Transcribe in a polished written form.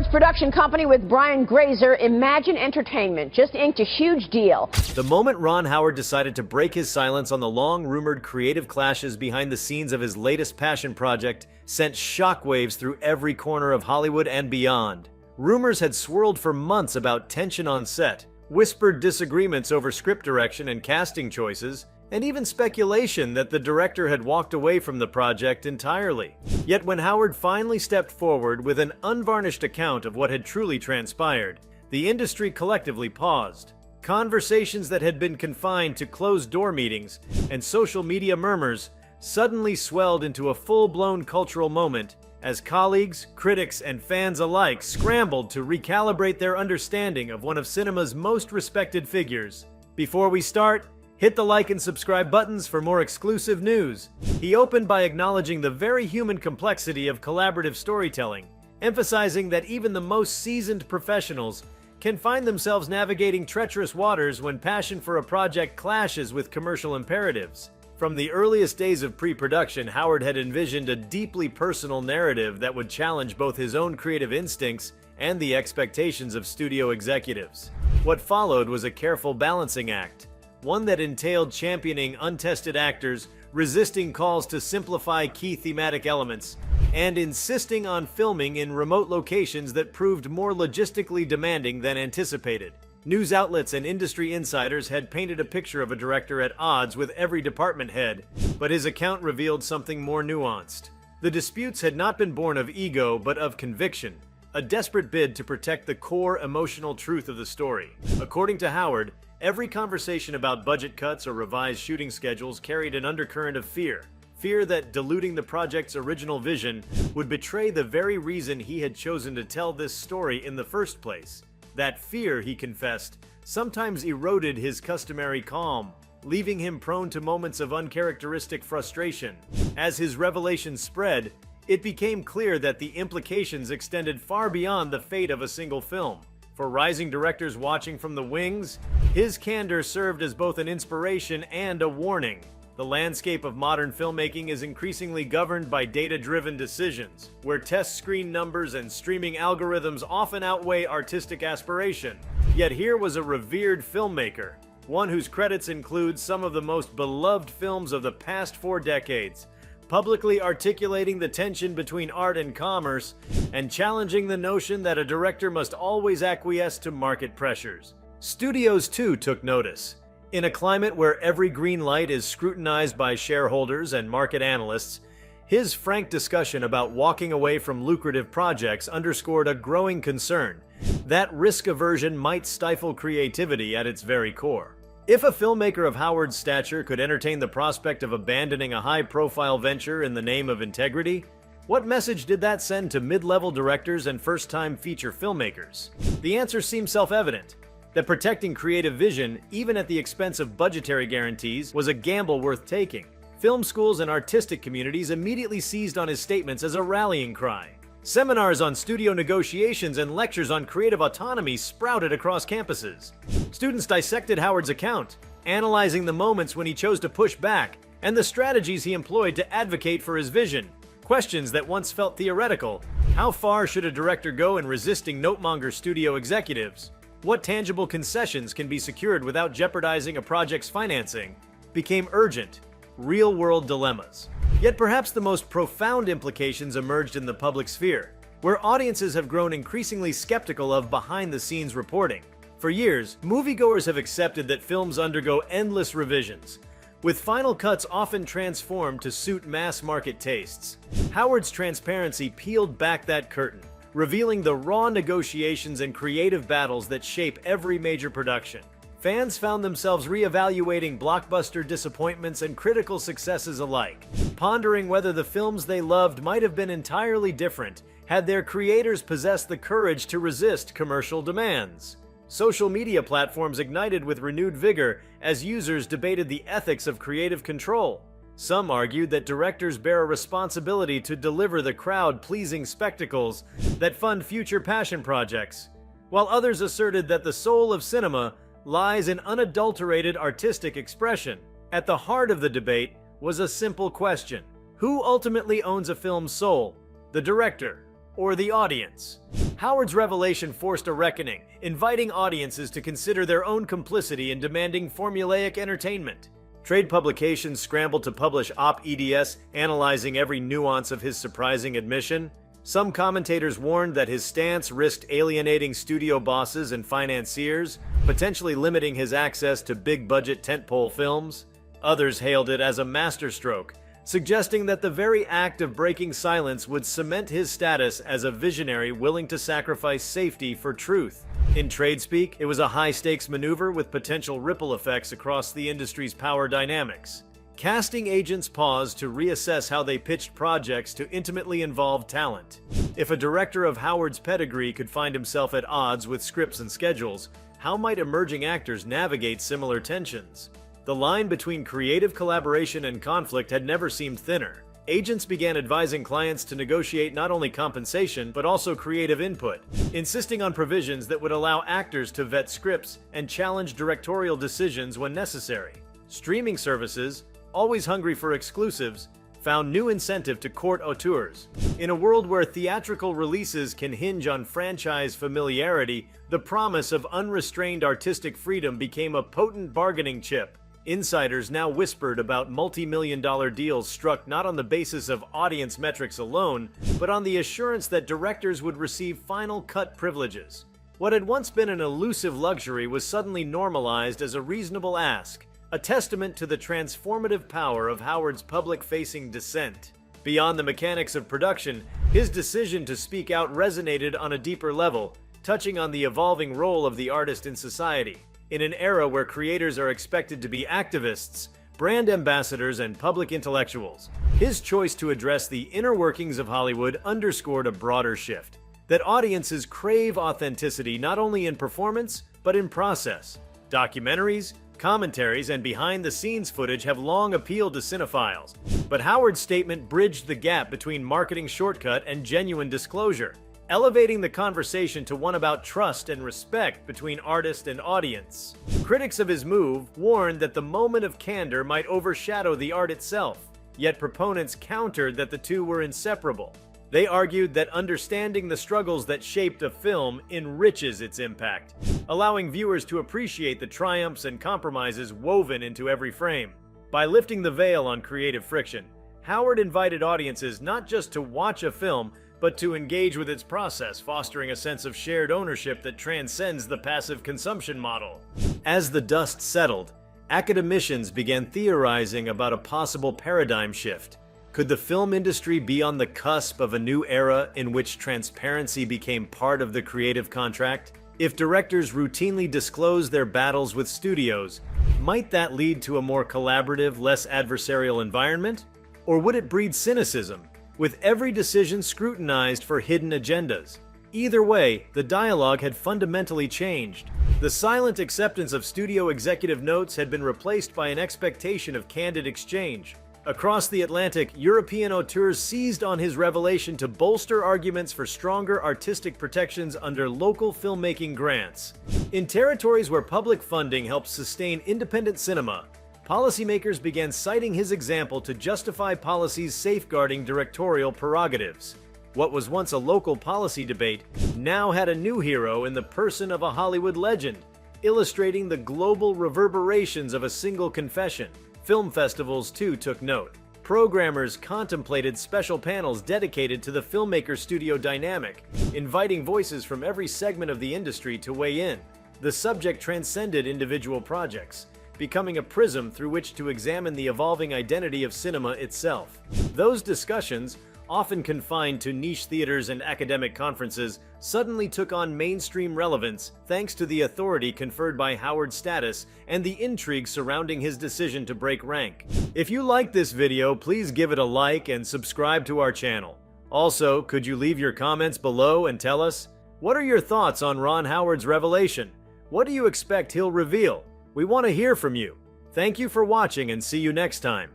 Howard's production company with Brian Grazer, Imagine Entertainment, just inked a huge deal. The moment Ron Howard decided to break his silence on the long-rumored creative clashes behind the scenes of his latest passion project sent shockwaves through every corner of Hollywood and beyond. Rumors had swirled for months about tension on set, whispered disagreements over script direction and casting choices, and even speculation that the director had walked away from the project entirely. Yet when Howard finally stepped forward with an unvarnished account of what had truly transpired, the industry collectively paused. Conversations that had been confined to closed-door meetings and social media murmurs suddenly swelled into a full-blown cultural moment as colleagues, critics, and fans alike scrambled to recalibrate their understanding of one of cinema's most respected figures. Before we start, hit the like and subscribe buttons for more exclusive news. He opened by acknowledging the very human complexity of collaborative storytelling, emphasizing that even the most seasoned professionals can find themselves navigating treacherous waters when passion for a project clashes with commercial imperatives. From the earliest days of pre-production, Howard had envisioned a deeply personal narrative that would challenge both his own creative instincts and the expectations of studio executives. What followed was a careful balancing act, one that entailed championing untested actors, resisting calls to simplify key thematic elements, and insisting on filming in remote locations that proved more logistically demanding than anticipated. News outlets and industry insiders had painted a picture of a director at odds with every department head, but his account revealed something more nuanced. The disputes had not been born of ego, but of conviction, a desperate bid to protect the core emotional truth of the story. According to Howard, every conversation about budget cuts or revised shooting schedules carried an undercurrent of fear. Fear that diluting the project's original vision would betray the very reason he had chosen to tell this story in the first place. That fear, he confessed, sometimes eroded his customary calm, leaving him prone to moments of uncharacteristic frustration. As his revelations spread, it became clear that the implications extended far beyond the fate of a single film. For rising directors watching from the wings, his candor served as both an inspiration and a warning. The landscape of modern filmmaking is increasingly governed by data-driven decisions, where test screen numbers and streaming algorithms often outweigh artistic aspiration. Yet here was a revered filmmaker, one whose credits include some of the most beloved films of the past 4 decades, publicly articulating the tension between art and commerce, and challenging the notion that a director must always acquiesce to market pressures. Studios, too, took notice. In a climate where every green light is scrutinized by shareholders and market analysts, his frank discussion about walking away from lucrative projects underscored a growing concern that risk aversion might stifle creativity at its very core. If a filmmaker of Howard's stature could entertain the prospect of abandoning a high-profile venture in the name of integrity, what message did that send to mid-level directors and first-time feature filmmakers? The answer seems self-evident, that protecting creative vision, even at the expense of budgetary guarantees, was a gamble worth taking. Film schools and artistic communities immediately seized on his statements as a rallying cry. Seminars on studio negotiations and lectures on creative autonomy sprouted across campuses. Students dissected Howard's account, analyzing the moments when he chose to push back and the strategies he employed to advocate for his vision. Questions that once felt theoretical: how far should a director go in resisting notemonger studio executives? What tangible concessions can be secured without jeopardizing a project's financing? Became urgent, real-world dilemmas. Yet perhaps the most profound implications emerged in the public sphere, where audiences have grown increasingly skeptical of behind-the-scenes reporting. For years, moviegoers have accepted that films undergo endless revisions, with final cuts often transformed to suit mass-market tastes. Howard's transparency peeled back that curtain, revealing the raw negotiations and creative battles that shape every major production. Fans found themselves reevaluating blockbuster disappointments and critical successes alike, pondering whether the films they loved might have been entirely different had their creators possessed the courage to resist commercial demands. Social media platforms ignited with renewed vigor as users debated the ethics of creative control. Some argued that directors bear a responsibility to deliver the crowd-pleasing spectacles that fund future passion projects, while others asserted that the soul of cinema lies in unadulterated artistic expression. At the heart of the debate was a simple question: who ultimately owns a film's soul, the director or the audience? Howard's revelation forced a reckoning, inviting audiences to consider their own complicity in demanding formulaic entertainment. Trade publications scrambled to publish op-eds analyzing every nuance of his surprising admission. Some commentators warned that his stance risked alienating studio bosses and financiers, potentially limiting his access to big-budget tentpole films. Others hailed it as a masterstroke, suggesting that the very act of breaking silence would cement his status as a visionary willing to sacrifice safety for truth. In trade speak, it was a high-stakes maneuver with potential ripple effects across the industry's power dynamics. Casting agents paused to reassess how they pitched projects to intimately involve talent. If a director of Howard's pedigree could find himself at odds with scripts and schedules, how might emerging actors navigate similar tensions? The line between creative collaboration and conflict had never seemed thinner. Agents began advising clients to negotiate not only compensation, but also creative input, insisting on provisions that would allow actors to vet scripts and challenge directorial decisions when necessary. Streaming services, always hungry for exclusives, found new incentive to court auteurs. In a world where theatrical releases can hinge on franchise familiarity, the promise of unrestrained artistic freedom became a potent bargaining chip. Insiders now whispered about multi-million-dollar deals struck not on the basis of audience metrics alone, but on the assurance that directors would receive final cut privileges. What had once been an elusive luxury was suddenly normalized as a reasonable ask, a testament to the transformative power of Howard's public-facing dissent. Beyond the mechanics of production, his decision to speak out resonated on a deeper level, touching on the evolving role of the artist in society. In an era where creators are expected to be activists, brand ambassadors, and public intellectuals, his choice to address the inner workings of Hollywood underscored a broader shift. That audiences crave authenticity not only in performance, but in process. Documentaries, commentaries, and behind-the-scenes footage have long appealed to cinephiles, but Howard's statement bridged the gap between marketing shortcut and genuine disclosure, elevating the conversation to one about trust and respect between artist and audience. Critics of his move warned that the moment of candor might overshadow the art itself, yet proponents countered that the two were inseparable. They argued that understanding the struggles that shaped a film enriches its impact, allowing viewers to appreciate the triumphs and compromises woven into every frame. By lifting the veil on creative friction, Howard invited audiences not just to watch a film, but to engage with its process, fostering a sense of shared ownership that transcends the passive consumption model. As the dust settled, academicians began theorizing about a possible paradigm shift. Could the film industry be on the cusp of a new era in which transparency became part of the creative contract? If directors routinely disclose their battles with studios, might that lead to a more collaborative, less adversarial environment? Or would it breed cynicism, with every decision scrutinized for hidden agendas? Either way, the dialogue had fundamentally changed. The silent acceptance of studio executive notes had been replaced by an expectation of candid exchange. Across the Atlantic, European auteurs seized on his revelation to bolster arguments for stronger artistic protections under local filmmaking grants. In territories where public funding helped sustain independent cinema, policymakers began citing his example to justify policies safeguarding directorial prerogatives. What was once a local policy debate now had a new hero in the person of a Hollywood legend, illustrating the global reverberations of a single confession. Film festivals, too, took note. Programmers contemplated special panels dedicated to the filmmaker studio dynamic, inviting voices from every segment of the industry to weigh in. The subject transcended individual projects, becoming a prism through which to examine the evolving identity of cinema itself. Those discussions, often confined to niche theaters and academic conferences, suddenly took on mainstream relevance thanks to the authority conferred by Howard's status and the intrigue surrounding his decision to break rank. If you liked this video, please give it a like and subscribe to our channel. Also, could you leave your comments below and tell us, what are your thoughts on Ron Howard's revelation? What do you expect he'll reveal? We want to hear from you. Thank you for watching and see you next time.